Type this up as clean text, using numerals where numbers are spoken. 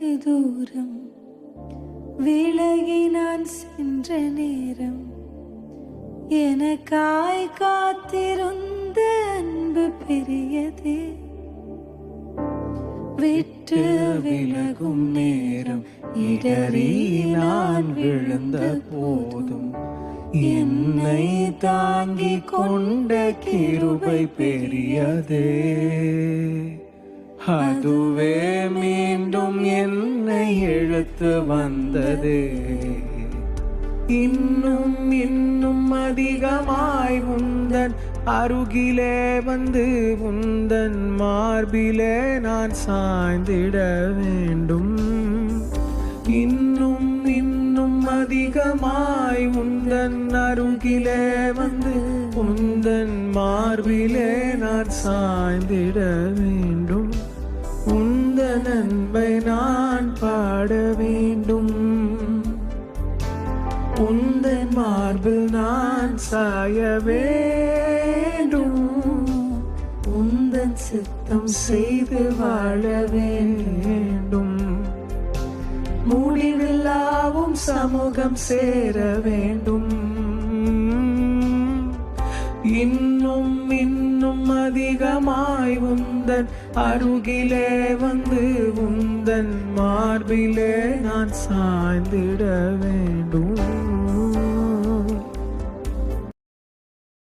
வெகு தூரம் விலகி நான் சென்ற நேரம் எனக்காய் காத்திருந்த அன்பு பெரியதே. விட்டு விலகும் நேரம் இடறி நான் விழுந்த போதும் என்னை தாங்கிக் கொண்ட கிருபை பெரியதே. அதுவே மீண்டும் என்னை இழுத்து வந்ததே. இன்னும் இன்னும் அதிகமாய் உந்தன் அருகிலே வந்து உந்தன் மார்பிலே நான் சாய்ந்திட வேண்டும். இன்னும் இன்னும் அதிகமாய் உந்தன் அருகிலே வந்து உந்தன் மார்பிலே நான் சாய்ந்திட வேண்டும். உந்தன் அன்பை நான் பாட வேண்டும். உந்தன் மார்பில் நான் சாய வேண்டும். உந்தன் சித்தம் செய்து வாழ வேண்டும். முடிவில்லாவும் சமூகம் சேர வேண்டும். இன்னும் இன்னும் அதிகமாய் உந்தன் அருகிலே வந்து உந்தன் மார்பிலே நான் சாய்ந்திட வேண்டும்.